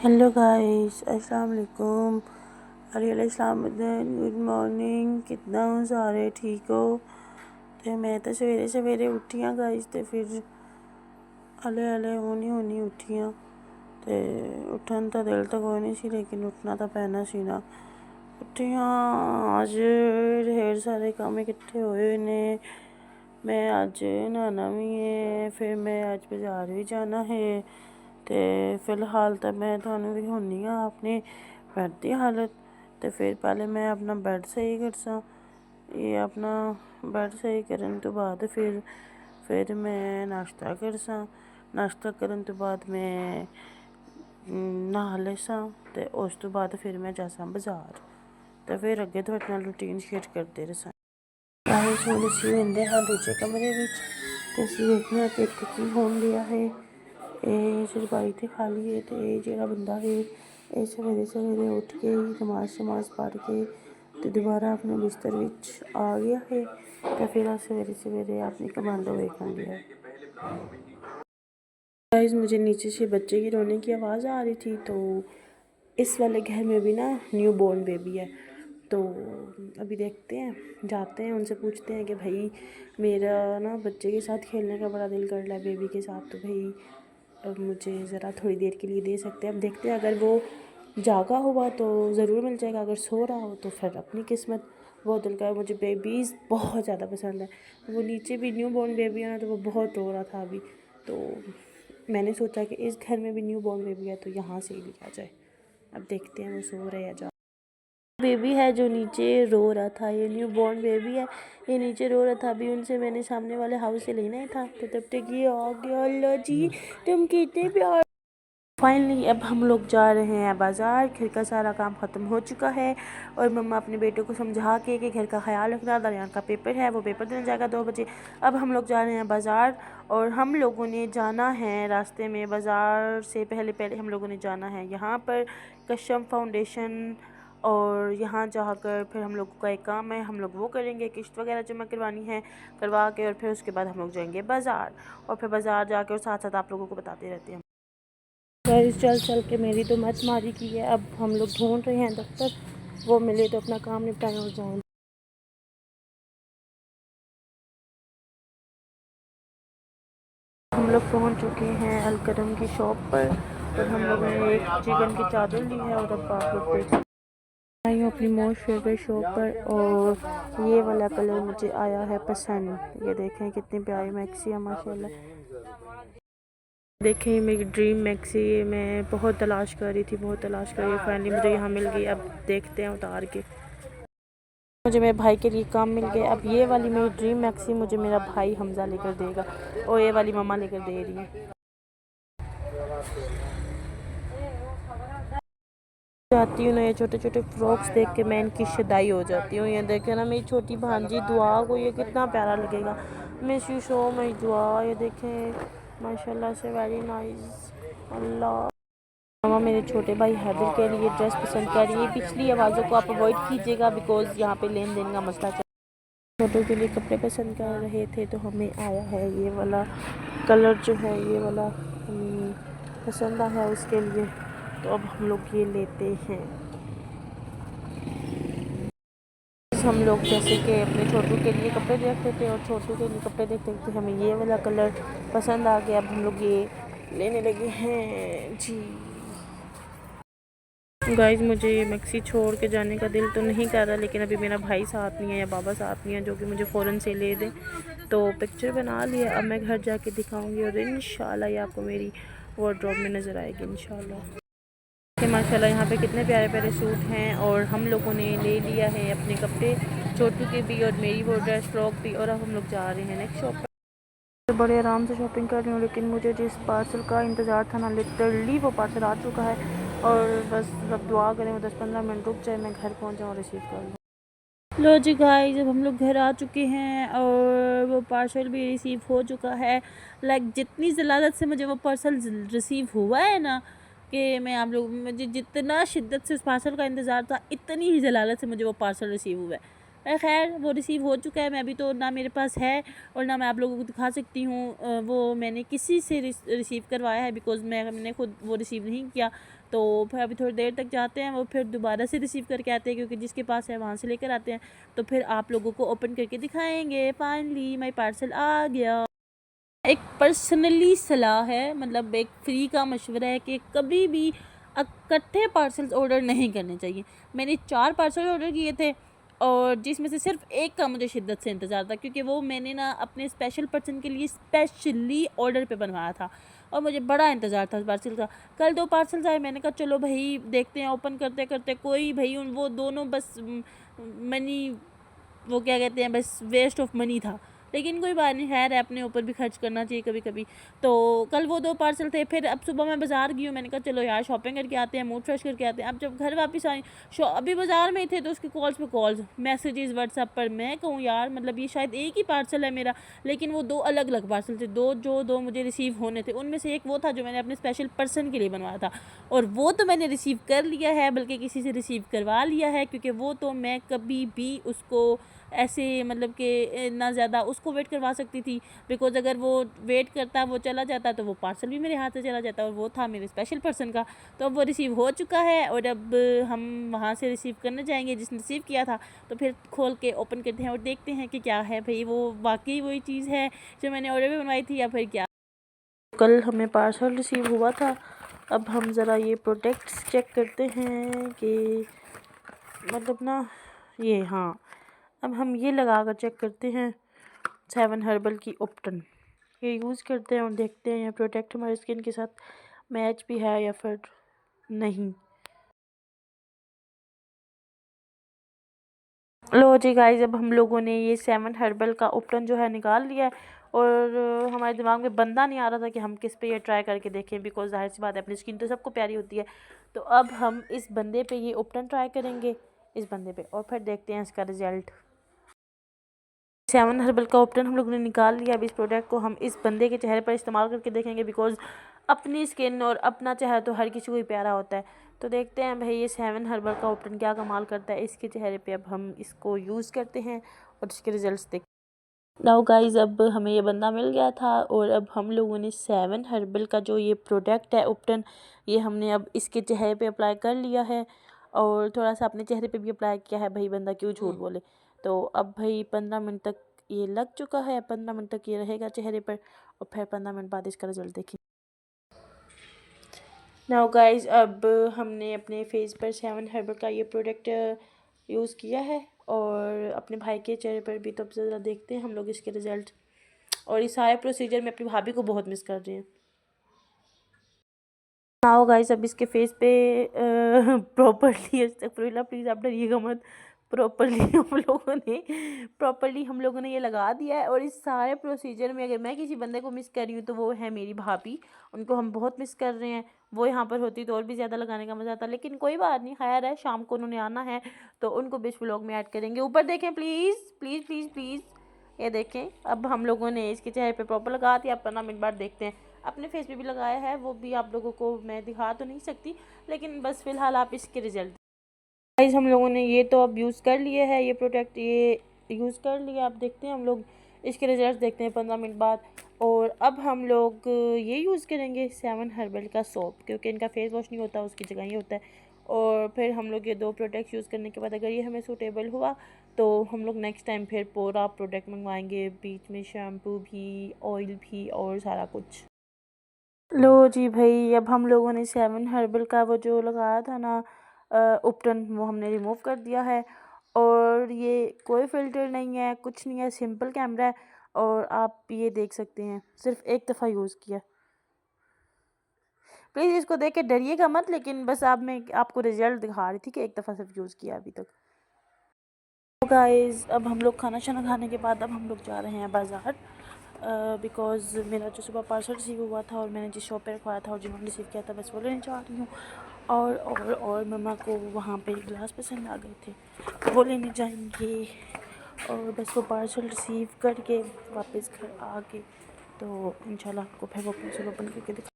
Hello guys, अस्सलाम वालेकुम। Good morning. कितना हो सारे ठीक हो? ते मैं तो सवेरे सवेरे उठी हाँ गाइस, ते फिर हले हले होनी उठी हाँ। ते उठन तो दिल तो कोई नहीं सी, लेकिन उठना तो पैना सी ना। उठी हाँ, अज ढेर सारे काम इकट्ठे हुए ने। मैं अज नहाना भी है, फिर मैं अज बाज़ार भी जाना है। तो फिलहाल तो मैं थानू दिखानी हाँ अपने बैड की हालत। तो फिर पहले मैं अपना बैड सही करसा। ये अपना बैड सही करन तो बाद फिर मैं नाश्ता करसा। नाश्ता करन तो बाद मैं नहा लेसा। तो उस तो बाद फिर मैं जासा बाज़ार। तो फिर अगे थोड़े नाल रूटीन शेयर करते रसा। गाइस हुण असीं रहिंदे हाँ दूजे कमरे विच, ते असीं देखने हाँ कि इत्थे की होण दिया है। ये चरपाई तो खाली है, तो ये जिहड़ा बंदा है ये सवेरे सवेरे उठ के नमाज शमाज पढ़ के तो दोबारा अपने बिस्तर विच आ गया है। तो फिर आज सवेरे सवेरे अपनी कमांडो वेखन गया है। गाइस मुझे नीचे से बच्चे की रोने की आवाज़ आ रही थी। तो इस वाले घर में भी ना न्यू बॉर्न बेबी है। तो अभी देखते हैं, जाते हैं उनसे पूछते हैं कि भाई मेरा ना बच्चे के साथ खेलने का बड़ा दिल कर रहा है, बेबी के साथ। तो भाई अब मुझे ज़रा थोड़ी देर के लिए दे सकते हैं। अब देखते हैं, अगर वो जागा हुआ तो ज़रूर मिल जाएगा, अगर सो रहा हो तो फिर अपनी किस्मत। बहुत दिल का है, मुझे बेबीज़ बहुत ज़्यादा पसंद है। वो नीचे भी न्यू बॉर्न बेबी है ना, तो वो बहुत रो रहा था अभी। तो मैंने सोचा कि इस घर में भी न्यू बॉर्न बेबी है तो यहाँ से ही लिया जाए। अब देखते हैं वो सो रहे हैं। बेबी है जो नीचे रो रहा था, ये न्यू बॉर्न बेबी है, ये नीचे रो रहा था। अभी उनसे मैंने सामने वाले हाउस से लेना ही था, तो तब तक ये आ गया। अल्लाह जी, तुम कितने प्यार। फाइनली अब हम लोग जा रहे हैं बाज़ार। घर का सारा काम ख़त्म हो चुका है और मम्मा अपने बेटे को समझा के कि घर का ख्याल रखना, दरियान का पेपर है, वो पेपर देने जाएगा 2 बजे। अब हम लोग जा रहे हैं बाज़ार और हम लोगों ने जाना है रास्ते में। बाज़ार से पहले हम लोगों ने जाना है यहाँ पर कशम फाउंडेशन, और यहाँ जाकर फिर हम लोगों का एक काम है, हम लोग वो करेंगे, किश्त वगैरह जमा करवानी है, करवा के और फिर उसके बाद हम लोग जाएंगे बाज़ार। और फिर बाज़ार जाकर और साथ साथ आप लोगों को बताते रहते हैं। गाइस चल चल के मेरी तो मत मारी की है। अब हम लोग ढूंढ रहे हैं दफ्तर, वो मिले तो अपना काम निपटाएं और जाएं। हम लोग पहुंच चुके हैं अलकरम की शॉप पर और हम लोगों ने एक चिकन की चादर ली है। और अब आप लोग देख आई हूँ अपनी मोस्ट फेवरेट शॉप पर, और ये वाला कलर मुझे आया है पसंद। ये देखें कितनी प्यारी मैक्सी है माशाल्लाह। देखें मेरी ड्रीम मैक्सी, मैं बहुत तलाश कर रही थी, बहुत तलाश कर रही, फाइनली मुझे यहाँ मिल गई। अब देखते हैं उतार के। मुझे मेरे भाई के लिए काम मिल गया। अब ये वाली मेरी ड्रीम मैक्सी मुझे मेरा भाई हमज़ा लेकर देगा और ये वाली मम्मा लेकर दे रही है। जाती हूँ ना, ये छोटे छोटे फ्रॉक्स देख के मैं इनकी शिदाई हो जाती हूँ। ये देखे ना मेरी छोटी भांजी दुआ को, ये कितना प्यारा लगेगा। मिस यू सो मच दुआ। ये देखें माशाल्लाह से वेरी नाइस। अल्लाह। मामा मेरे छोटे भाई हैदर के लिए ड्रेस पसंद कर रही है। पिछली आवाज़ों को आप अवॉइड कीजिएगा बिकॉज यहाँ पे लेन देन का मसला चल। छोटों के लिए कपड़े पसंद कर रहे थे तो हमें आया है ये वाला कलर जो है, ये वाला पसंद आया है उसके लिए। तो अब हम लोग ये लेते हैं। हम लोग जैसे कि अपने छोटू के लिए कपड़े देखते थे और छोटू के लिए कपड़े देखते थे, हमें ये वाला कलर पसंद आ गया। अब हम लोग ये लेने लगे हैं जी। गाइस मुझे ये मैक्सी छोड़ के जाने का दिल तो नहीं कर रहा, लेकिन अभी मेरा भाई साथ नहीं है या बाबा साथ नहीं है जो कि मुझे फ़ौरन से ले दे। तो पिक्चर बना लिया, अब मैं घर जाके दिखाऊंगी और इंशाल्लाह ये आपको मेरी वार्डरोब में नज़र आएगी इंशाल्लाह। माशाल्लाह यहाँ पे कितने प्यारे प्यारे सूट हैं और हम लोगों ने ले लिया है अपने कपड़े, छोटू के भी और मेरी वो ड्रेस फ्रॉक भी। और अब हम लोग जा रहे हैं नेक्स्ट शॉप पर। बड़े आराम से शॉपिंग कर रही हूँ, लेकिन मुझे जिस पार्सल का इंतज़ार था ना, लिटरली वो पार्सल आ चुका है। और बस अब दुआ करें वो 10-15 मिनट रुक जाए, मैं घर पहुँच जाऊँ और रिसीव कर लूँ। लो जी गाइस, जब हम लोग घर आ चुके हैं और वो पार्सल भी रिसीव हो चुका है। लाइक जितनी जलालत से मुझे वो पार्सल रिसीव हुआ है ना, कि मैं आप लोग, मुझे जितना शिद्दत से उस पार्सल का इंतज़ार था, इतनी ही जलालत से मुझे वो पार्सल रिसीव हुआ है। खैर वो रिसीव हो चुका है, मैं अभी तो ना मेरे पास है और ना मैं आप लोगों को दिखा सकती हूँ। वो मैंने किसी से रिसीव करवाया है, बिकॉज़ मैंने खुद वो रिसीव नहीं किया। तो फिर अभी थोड़ी देर तक जाते हैं, वो फिर दोबारा से रिसीव करके आते हैं, क्योंकि जिसके पास है वहाँ से लेकर आते हैं। तो फिर आप लोगों को ओपन करके दिखाएंगे। फाइनली माई पार्सल आ गया। एक पर्सनली सलाह है, मतलब एक फ्री का मशवरा है कि कभी भी इकट्ठे पार्सल्स ऑर्डर नहीं करने चाहिए। मैंने 4 पार्सल ऑर्डर किए थे और जिसमें से सिर्फ एक का मुझे शिद्दत से इंतज़ार था, क्योंकि वो मैंने ना अपने स्पेशल पर्सन के लिए स्पेशली ऑर्डर पे बनवाया था और मुझे बड़ा इंतज़ार था उस पार्सल का। कल 2 पार्सल्स आए, मैंने कहा चलो भाई देखते हैं, ओपन करते करते कोई भाई वो दोनों बस मनी, वो क्या कहते हैं, बस वेस्ट ऑफ मनी था। लेकिन कोई बात नहीं, खैर है, अपने ऊपर भी खर्च करना चाहिए कभी कभी। तो कल वो 2 पार्सल थे। फिर अब सुबह मैं बाज़ार गई हूँ, मैंने कहा चलो यार शॉपिंग करके आते हैं, मूड फ्रेश करके आते हैं। अब जब घर वापस आई, अभी बाज़ार में ही थे, तो उसके कॉल्स पे कॉल्स, मैसेजेस व्हाट्सएप पर। मैं कहूँ यार, मतलब ये शायद एक ही पार्सल है मेरा, लेकिन वो 2 अलग अलग पार्सल थे। दो मुझे रिसीव होने थे, उनमें से एक वो था जो मैंने अपने स्पेशल पर्सन के लिए बनवाया था, और वो तो मैंने रिसीव कर लिया है, बल्कि किसी से रिसीव करवा लिया है, क्योंकि वो तो मैं कभी भी उसको ऐसे, मतलब कि ना ज़्यादा उसको वेट करवा सकती थी, बिकॉज़ अगर वो वेट करता, वो चला जाता, तो वो पार्सल भी मेरे हाथ से चला जाता, और वो था मेरे स्पेशल पर्सन का। तो अब वो रिसीव हो चुका है और अब हम वहाँ से रिसीव करने जाएंगे जिसने रिसीव किया था। तो फिर खोल के ओपन करते हैं और देखते हैं कि क्या है भाई, वो वाकई वही चीज़ है जो मैंने ऑर्डर में बनवाई थी, या फिर क्या। कल हमें पार्सल रिसीव हुआ था। अब हम ज़रा ये प्रोडक्ट्स चेक करते हैं कि मतलब ना ये, हाँ, अब हम ये लगा कर चेक करते हैं 7 हर्बल की उपटन। ये यूज़ करते हैं और देखते हैं ये प्रोडक्ट हमारी स्किन के साथ मैच भी है या फिर नहीं। लो जी गाइस, अब हम लोगों ने ये 7 हर्बल का उपटन जो है निकाल लिया है, और हमारे दिमाग में बंदा नहीं आ रहा था कि हम किस पे ये ट्राई करके देखें, बिकॉज जाहिर सी बात है अपनी स्किन तो सबको प्यारी होती है। तो अब हम इस बंदे पे ये उपटन ट्राई करेंगे, इस बंदे पे, और फिर देखते हैं इसका रिजल्ट। 7 हर्बल का उपटन हम लोगों ने निकाल लिया। अब इस प्रोडक्ट को हम इस बंदे के चेहरे पर इस्तेमाल करके देखेंगे, बिकॉज अपनी स्किन और अपना चेहरा तो हर किसी को ही प्यारा होता है। तो देखते हैं भाई ये 7 हर्बल का उपटन क्या कमाल करता है इसके चेहरे पे। अब हम इसको यूज़ करते हैं और इसके रिजल्ट्स देखते हैं। नाउ गाइस, अब हमें ये बंदा मिल गया था और अब हम लोगों ने 7 हर्बल का जो ये प्रोडक्ट है उपटन, ये हमने अब इसके चेहरे पे अप्लाई कर लिया है, और थोड़ा सा अपने चेहरे पे भी अप्लाई किया है। भाई बंदा क्यों झूठ बोले। तो अब भाई 15 मिनट तक ये लग चुका है, 15 मिनट तक ये रहेगा चेहरे पर, और फिर 15 मिनट बाद इसका रिजल्ट देखें। नाउ गाइस, अब हमने अपने फेस पर 7 हर्बल का ये प्रोडक्ट यूज़ किया है, और अपने भाई के चेहरे पर भी। तो अब ज़रा देखते हैं हम लोग इसके रिज़ल्ट। और इस सारे प्रोसीजर में अपनी भाभी को बहुत मिस कर रहे हैं। नाउ गाइस, अब इसके फेस पे प्रॉपरली, प्लीज़ आप डरिएगा मत, प्रॉपरली हम लोगों ने ये लगा दिया है। और इस सारे प्रोसीजर में अगर मैं किसी बंदे को मिस कर रही हूँ तो वो है मेरी भाभी। उनको हम बहुत मिस कर रहे हैं। वो यहाँ पर होती तो और भी ज़्यादा लगाने का मज़ा आता, लेकिन कोई बात नहीं, खैर है, शाम को उन्होंने आना है तो उनको भी इस व्लॉग में ऐड करेंगे। ऊपर देखें प्लीज़ प्लीज़ प्लीज़ प्लीज़, ये देखें, अब हम लोगों ने इसके चेहरे पे प्रॉपर लगा दिया। 15 मिनट बाद देखते हैं। अपने फेस पे भी लगाया है, वो भी आप लोगों को मैं दिखा तो नहीं सकती, लेकिन बस फ़िलहाल आप इसके रिज़ल्ट। गाइस, हम लोगों ने ये तो अब यूज़ कर लिए है, ये प्रोडक्ट ये यूज़ कर लिया। अब देखते हैं हम लोग इसके रिजल्ट देखते हैं 15 मिनट बाद। और अब हम लोग ये यूज़ करेंगे 7 हर्बल का सोप, क्योंकि इनका फेस वॉश नहीं होता, उसकी जगह ये होता है। और फिर हम लोग ये 2 प्रोडक्ट्स यूज़ करने के बाद अगर ये हमें सूटेबल हुआ तो हम लोग नेक्स्ट टाइम फिर पूरा प्रोडक्ट मंगवाएंगे, बीच में शैम्पू भी, ऑयल भी, और सारा कुछ। लो जी भाई, अब हम लोगों ने 7 हर्बल का वो जो लगाया था ना उपटन, वो हमने रिमूव कर दिया है। और ये कोई फ़िल्टर नहीं है, कुछ नहीं है, सिंपल कैमरा है। और आप ये देख सकते हैं, सिर्फ एक दफ़ा यूज़ किया। प्लीज़ इसको देख के डरिएगा मत, लेकिन बस आप, मैं आपको रिजल्ट दिखा रही थी कि एक दफ़ा सिर्फ यूज़ किया अभी तक। तो गाइस, अब हम लोग खाना शाना खाने के बाद अब हम लोग जा रहे हैं बाज़ार, बिकॉज़ मेरा जो सुबह पार्सल रिसीव हुआ था और मैंने जिस शॉप पे रखवाया था और जिन्होंने रिसीव किया था, बस वो लेने जा रही हूँ। और मम्मा को वहाँ पे ग्लास पसंद आ गए थे, वो लेने जाएंगे। और बस वो पार्सल रिसीव करके वापस घर आ गए, तो इंशाल्लाह आपको फिर वो पार्सल ओपन करके